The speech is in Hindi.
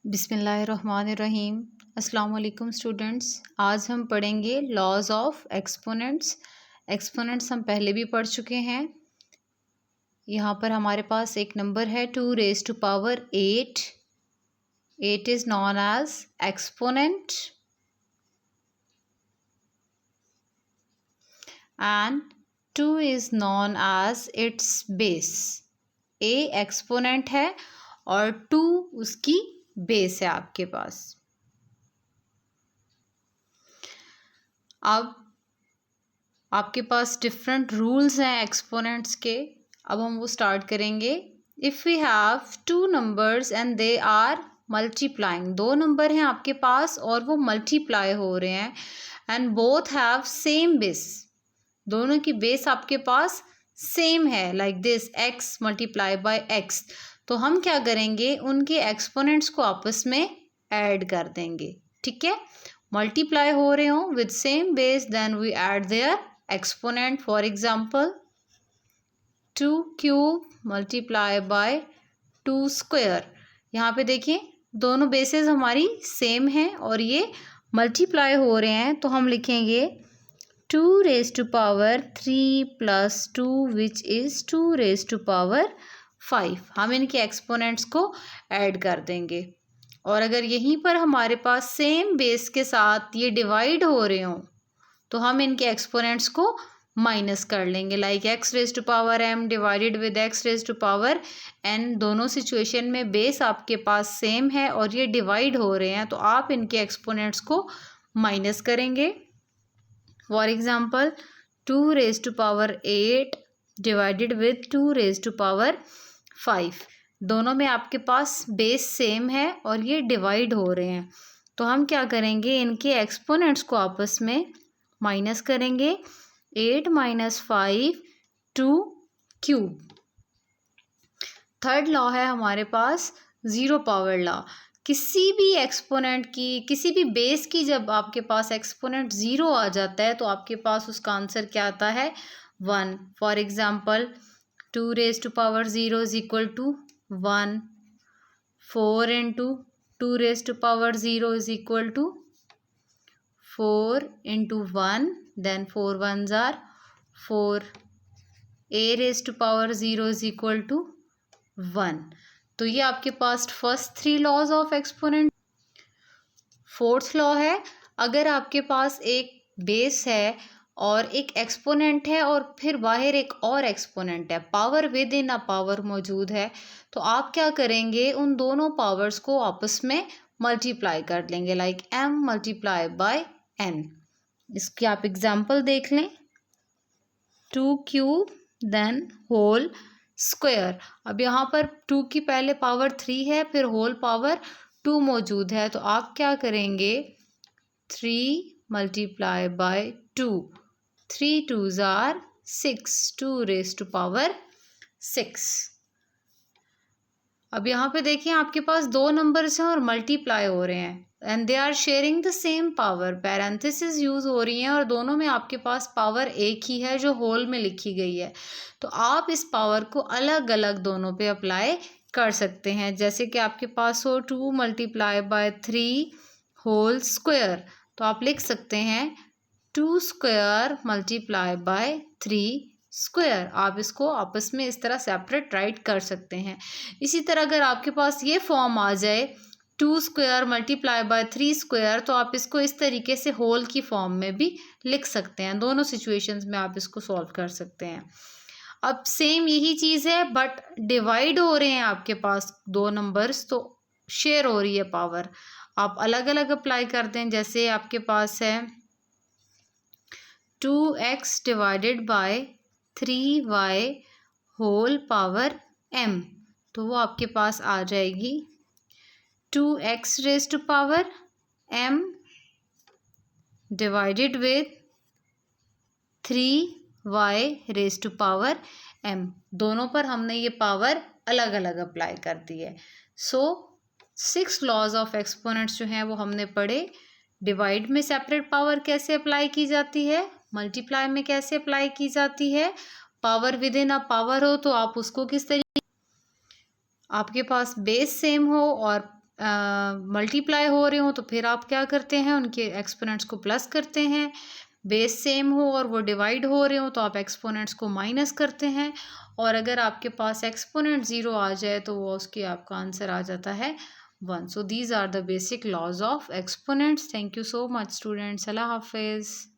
बिस्मिल्लाहिर्रहमानिर्रहीम। अस्सलाम वालेकुम स्टूडेंट्स। आज हम पढ़ेंगे लॉज ऑफ एक्सपोनेंट्स। एक्सपोनेंट्स हम पहले भी पढ़ चुके हैं। यहाँ पर हमारे पास एक नंबर है 2 raised to power 8। 8 is known as exponent and 2 is known as its base। a exponent है और 2 उसकी बेस है आपके पास। अब आपके पास डिफरेंट रूल्स हैं एक्सपोनेंट्स के। अब हम वो स्टार्ट करेंगे। If we have 2 numbers and they are multiplying, 2 number हैं आपके पास और वो मल्टीप्लाई हो रहे हैं and both have same base, दोनों की बेस आपके पास सेम है, like this x multiply by x। तो हम क्या करेंगे, उनके एक्सपोनेंट्स को आपस में ऐड कर देंगे। ठीक है, मल्टीप्लाई हो रहे हो with same base, then we add their exponent. For example 2 cube multiply by 2 square. यहाँ पे देखिए दोनों बेसेस हमारी सेम हैं और ये मल्टीप्लाई हो रहे हैं, तो हम लिखेंगे 2 raised to power 3 plus 2 which is 2 raised to power 5। हम इनके एक्सपोनेंट्स को ऐड कर देंगे और अगर यहीं पर हमारे पास सेम बेस के साथ ये डिवाइड हो रहे हों तो हम इनके एक्सपोनेंट्स को माइनस कर लेंगे, like x raised to power m divided with x raised to power n। दोनों सिचुएशन में बेस आपके पास सेम है और ये डिवाइड हो रहे हैं, तो आप इनके एक्सपोनेंट्स को माइनस करेंगे। For example 2 raised to power 8 divided with 2 raised to power 5। दोनों में आपके पास बेस सेम है और ये डिवाइड हो रहे हैं, तो हम क्या करेंगे, इनके एक्सपोनेंट्स को आपस में माइनस करेंगे। 8 माइनस 5 2 क्यूब। थर्ड लॉ है हमारे पास ज़ीरो पावर लॉ। किसी भी एक्सपोनेंट की, किसी भी बेस की जब आपके पास एक्सपोनेंट ज़ीरो आ जाता है तो आपके पास उसका आंसर क्या आता है, 1। For example 2 raised to power 0 is equal to 1। 4 into 2 raised to power 0 is equal to 4 into 1, then 4 ones are 4। a raised to power 0 is equal to 1। तो ये आपके पास first 3 laws of exponent. Fourth law है, अगर आपके पास एक बेस है और एक एक्सपोनेंट है और फिर बाहर एक और एक्सपोनेंट है, power with in a power मौजूद है, तो आप क्या करेंगे, उन दोनों पावर्स को आपस में मल्टीप्लाई कर लेंगे, like m multiply by n। इसकी आप एग्जाम्पल देख लें, 2 क्यूब देन होल स्क्वायर। अब यहाँ पर 2 की पहले पावर 3 है, फिर होल पावर 2 मौजूद है, तो आप क्या करेंगे, 3 multiply by 2। 3 2s are 6, 2 raised to power 6। अब यहाँ पे देखिए आपके पास 2 नंबर्स हैं और मल्टीप्लाई हो रहे हैं and they are sharing the same power. Parenthesis use हो रही हैं और दोनों में आपके पास पावर एक ही है जो होल में लिखी गई है, तो आप इस पावर को अलग अलग दोनों पे अप्लाई कर सकते हैं। जैसे कि आपके पास हो 2 मल्टीप्लाई बाय 3 होल स्क्वायर, तो आप लिख सकते हैं 2 स्क्वायर मल्टीप्लाई बाय 3 स्क्वायर। आप इसको आपस में इस तरह सेपरेट राइट कर सकते हैं। इसी तरह अगर आपके पास ये फॉर्म आ जाए 2 स्क्वायर मल्टीप्लाई बाय 3 स्क्वायर, तो आप इसको इस तरीके से होल की फॉर्म में भी लिख सकते हैं। दोनों सिचुएशंस में आप इसको सॉल्व कर सकते हैं। अब सेम यही चीज़ है बट डिवाइड हो रहे हैं आपके पास 2 नंबर्स, तो शेयर हो रही है पावर, आप अलग अलग अप्लाई करते हैं। जैसे आपके पास है 2x divided by 3y whole power m, तो वो आपके पास आ जाएगी 2x raise to power m divided with 3y raise to power m। दोनों पर हमने ये पावर अलग अलग अप्लाई कर दी है। सो 6 लॉज ऑफ एक्सपोनेंट्स जो हैं वो हमने पढ़े। डिवाइड में सेपरेट पावर कैसे अप्लाई की जाती है, मल्टीप्लाई में कैसे अप्लाई की जाती है, power with in a power हो तो आप उसको किस तरीके, आपके पास बेस सेम हो और मल्टीप्लाई हो रहे हो तो फिर आप क्या करते हैं, उनके एक्सपोनेंट्स को प्लस करते हैं। बेस सेम हो और वो डिवाइड हो रहे हो तो आप एक्सपोनेंट्स को माइनस करते हैं। और अगर आपके पास एक्सपोनेंट ज़ीरो आ जाए तो वो उसके आपका आंसर आ जाता है 1। So these are the basic laws of exponents. Thank you so much students. अल्लाह हाफिज़।